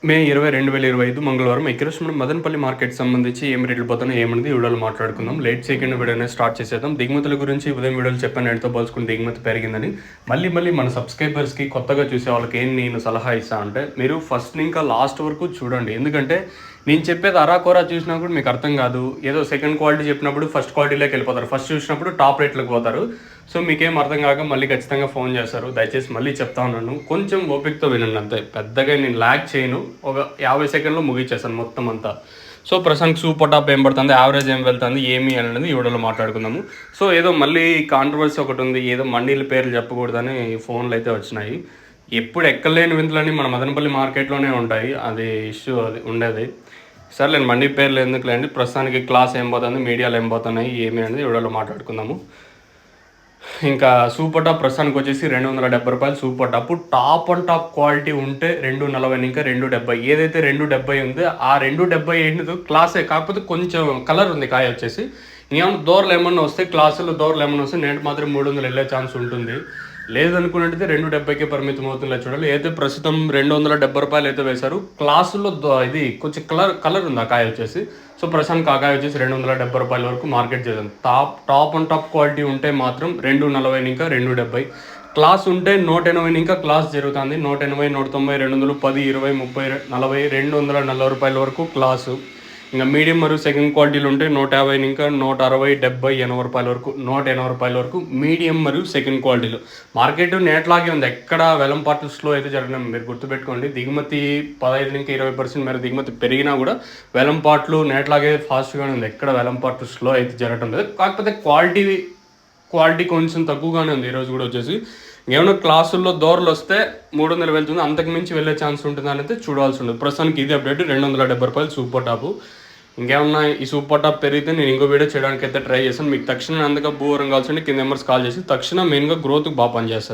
మే 20, 2025 మంగళవారం ఈరోజు మనం మదనపల్లి మార్కెట్ సంబంధించి ఏం రేట్లు పోతున్నాయి ఏమన్నది ఈ వీడియోలో మాట్లాడుకుందాం. లేట్ చేయకుండా వీడియోని స్టార్ట్ చేసేద్దాం. దిగుమతుల గురించి ఉదయం వీడియోలు చెప్పాను, నేటితో పోల్చుకుని దిగుమతి పెరిగిందని. మళ్ళీ మన సబ్స్క్రైబర్స్కి కొత్తగా చూసే వాళ్ళకి ఏం నేను సలహా ఇస్తాను అంటే, మీరు ఫస్ట్ ఇంకా లాస్ట్ వరకు చూడండి. ఎందుకంటే నేను చెప్పేది అరాకొరా చూసినా కూడా మీకు అర్థం కాదు. ఏదో సెకండ్ క్వాలిటీ చెప్పినప్పుడు ఫస్ట్ క్వాలిటీలోకి వెళ్ళిపోతారు, ఫస్ట్ చూసినప్పుడు టాప్ రేట్లకు పోతారు. సో మీకేం అర్థం కాక మళ్ళీ ఖచ్చితంగా ఫోన్ చేస్తారు. దయచేసి మళ్ళీ చెప్తా ఉన్నాను, కొంచెం ఓపికతో వినండి అంతే. పెద్దగా నేను ల్యాగ్ చేయను, ఒక 50 సెకండ్లో ముగించేస్తాను మొత్తం అంతా. సో ప్రస్తుతానికి సూపర్ టాప్ ఏం పడుతుంది, యావరేజ్ ఏం వెళ్తుంది, ఏమి అనేది ఈ వీడియోలో మాట్లాడుకుందాము. సో ఏదో మళ్ళీ కాంట్రవర్సీ ఒకటి ఉంది, ఏదో మండీల పేర్లు చెప్పకూడదని ఫోన్లు అయితే వచ్చినాయి. ఎప్పుడు ఎక్కలేని వింతలని మన మదనపల్లి మార్కెట్లోనే ఉంటాయి, అది ఇష్యూ అది ఉండేది. సరే నేను మండీ పేర్లు ఎందుకులేండి, ప్రస్తుతానికి క్లాస్ ఏం పోతుంది, మీడియాలు ఏం పోతున్నాయి ఏమి అనేది వీడియోలో మాట్లాడుకుందాము. ఇంకా సూపర్ టాప్ ప్రస్తుతానికి వచ్చేసి 270 రూపాయలు super top. Top and top quality ఉంటే 240, ఇంకా 270. ఏదైతే 270 ఉందో ఆ 270 ఏంటిదో క్లాసే, కాకపోతే కొంచెం కలర్ ఉంది కాయ వచ్చేసి. ఇంకేమన్నా దూరలు ఏమన్నా వస్తే, క్లాసులు దూరలు ఏమన్నా వస్తే నేటి మాత్రం 300 వెళ్ళే ఛాన్స్ ఉంటుంది. లేదనుకున్నట్టయితే 270కే పరిమితం అవుతుందిలే చూడాలి. అయితే ప్రస్తుతం 270 రూపాయలు అయితే వేశారు. క్లాసులో ఇది కొంచెం కలర్ ఉంది ఆ కాయ వచ్చేసి. సో ప్రస్తుతానికి ఆ కాయ వచ్చేసి 270 రూపాయల వరకు మార్కెట్ చేద్దాం. టాప్ అండ్ టాప్ క్వాలిటీ ఉంటే మాత్రం 240 ఇంకా 270. క్లాస్ ఉంటే 180 ఇంకా క్లాస్ జరుగుతుంది. 180, 190, 200, 10, 20, 30, 40, 240 రూపాయల వరకు క్లాసు. ఇంకా మీడియం మరియు సెకండ్ క్వాలిటీలు ఉంటే 150 ఇంకా 160, 70, 80 రూపాయల వరకు, 180 రూపాయల వరకు మీడియం మరియు సెకండ్ క్వాలిటీలు. మార్కెట్ నేట్లాగే ఉంది, ఎక్కడ వెలంపాట్లు స్లో అయితే జరగడం మీరు గుర్తుపెట్టుకోండి. దిగుమతి 15 ఇంకా 20% మేర దిగుమతి పెరిగినా కూడా వెలంపాట్లు నేట్లాగే ఫాస్ట్గానే ఉంది, ఎక్కడ వెలంపాట్లు స్లో అయితే జరగడం లేదు. కాకపోతే క్వాలిటీ కొంచెం తక్కువగానే ఉంది ఈరోజు కూడా వచ్చేసి. ఏమైనా క్లాసుల్లో దూరలు వస్తే 300 వెళ్తుంది, అంతకు మించి వెళ్ళే ఛాన్స్ ఉంటుంది అని అయితే చూడాల్సి ఉంటుంది. ప్రస్తుతానికి ఇది అప్డేట్ 270 రూపాయలు సూపర్ టాపు. ఇంకేమన్నా ఈ సూపర్ టాప్ పెరిగితే నేను ఇంకో వీడియో చేయడానికి అయితే ట్రై చేస్తాను. మీకు తక్షణం అందుకే భూవరం కావాల్సింటే కింద నెంబర్స్ కాల్ చేసి తక్షణం మెయిన్గా గ్రోత్కి బాగా పనిచేస్తారు.